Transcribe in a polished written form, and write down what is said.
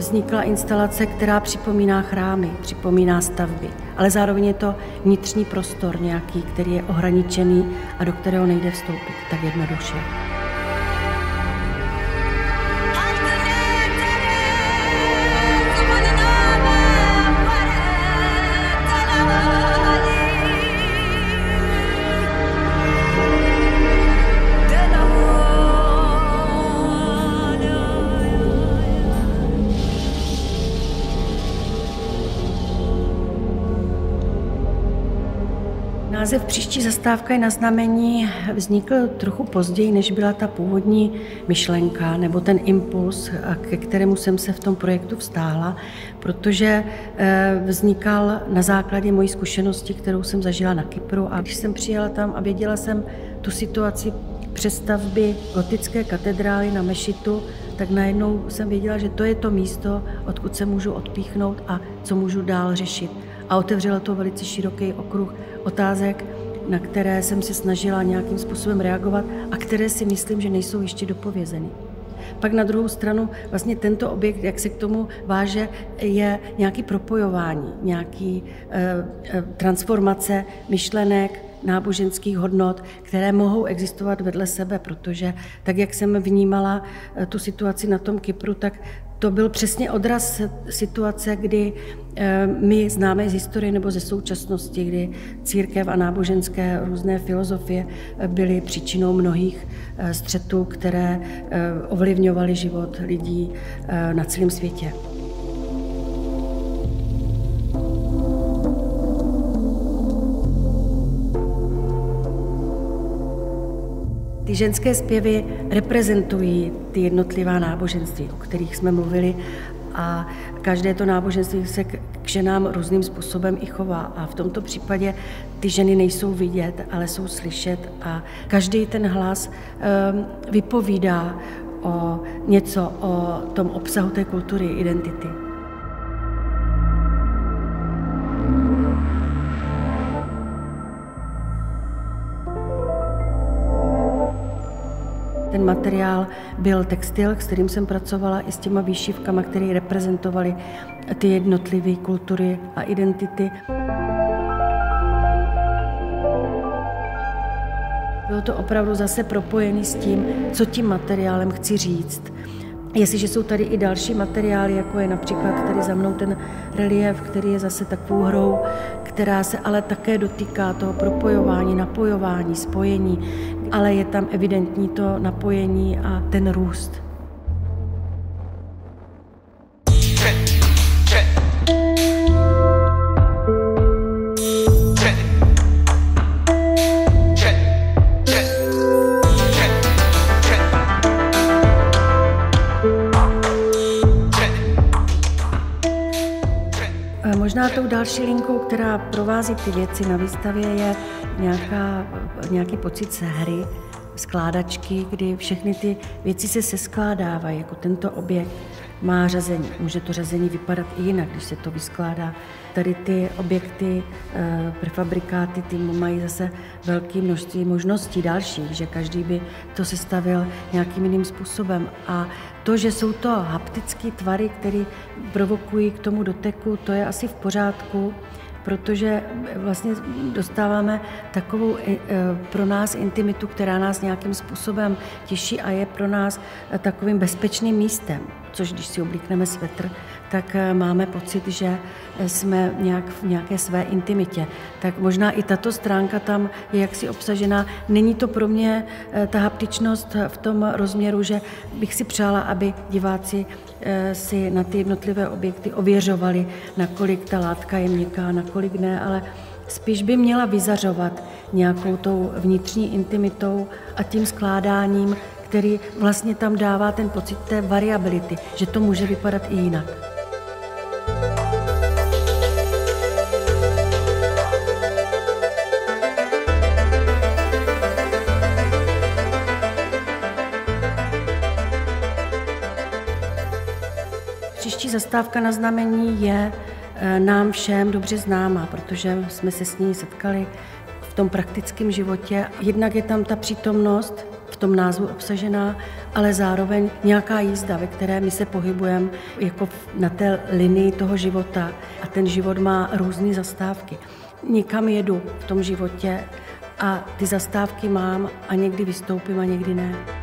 vznikla instalace, která připomíná chrámy, připomíná stavby, ale zároveň je to vnitřní prostor nějaký, který je ohraničený a do kterého nejde vstoupit tak jednoduše. Název Příští zastávka je na znamení vznikl trochu později, než byla ta původní myšlenka nebo ten impuls, ke kterému jsem se v tom projektu vztáhla, protože vznikal na základě mojí zkušenosti, kterou jsem zažila na Kypru. A když jsem přijela tam a věděla jsem tu situaci přestavby gotické katedrály na mešitu, tak najednou jsem věděla, že to je to místo, odkud se můžu odpíchnout a co můžu dál řešit. A otevřela to velice široký okruh otázek, na které jsem se snažila nějakým způsobem reagovat a které si myslím, že nejsou ještě dopovězeny. Pak na druhou stranu vlastně tento objekt, jak se k tomu váže, je nějaký propojování, nějaký transformace myšlenek, náboženských hodnot, které mohou existovat vedle sebe, protože tak, jak jsem vnímala tu situaci na tom Kypru, tak to byl přesně odraz situace, kdy my známe z historie nebo ze současnosti, kdy církev a náboženské různé filozofie byly příčinou mnohých střetů, které ovlivňovaly život lidí na celém světě. Ty ženské zpěvy reprezentují ty jednotlivá náboženství, o kterých jsme mluvili, a každé to náboženství se k ženám různým způsobem i chová. A v tomto případě ty ženy nejsou vidět, ale jsou slyšet a každý ten hlas vypovídá o něco o tom obsahu té kultury, identity. Ten materiál byl textil, s kterým jsem pracovala, i s těma výšivkama, které reprezentovaly ty jednotlivé kultury a identity. Bylo to opravdu zase propojené s tím, co tím materiálem chci říct. Jestliže jsou tady i další materiály, jako je například tady za mnou ten relief, který je zase takovou hrou, která se ale také dotýká toho propojování, napojování, spojení, ale je tam evidentní to napojení a ten růst. Možná tou další linkou, která provází ty věci na výstavě, je nějaký pocit ze hry, skládačky, kdy všechny ty věci se seskládávají, jako tento objekt má řazení. Může to řazení vypadat i jinak, když se to vyskládá. Tady ty objekty, prefabrikáty, ty mají zase velké množství možností dalších, že každý by to sestavil nějakým jiným způsobem. A to, že jsou to haptické tvary, které provokují k tomu doteku, to je asi v pořádku, protože vlastně dostáváme takovou pro nás intimitu, která nás nějakým způsobem těší a je pro nás takovým bezpečným místem. Což když si oblíkneme svetr, tak máme pocit, že jsme v nějaké své intimitě. Tak možná i tato stránka tam je jaksi obsažená. Není to pro mě ta haptičnost v tom rozměru, že bych si přála, aby diváci si na ty jednotlivé objekty ověřovali, nakolik ta látka je měkká, nakolik ne, ale spíš by měla vyzařovat nějakou tou vnitřní intimitou a tím skládáním, který vlastně tam dává ten pocit té variability, že to může vypadat i jinak. Příští zastávka na znamení je nám všem dobře známá, protože jsme se s ní setkali v tom praktickém životě. Jednak je tam ta přítomnost v tom názvu obsažená, ale zároveň nějaká jízda, ve které my se pohybujeme jako na té linii toho života a ten život má různé zastávky. Nikam jedu v tom životě a ty zastávky mám a někdy vystoupím a někdy ne.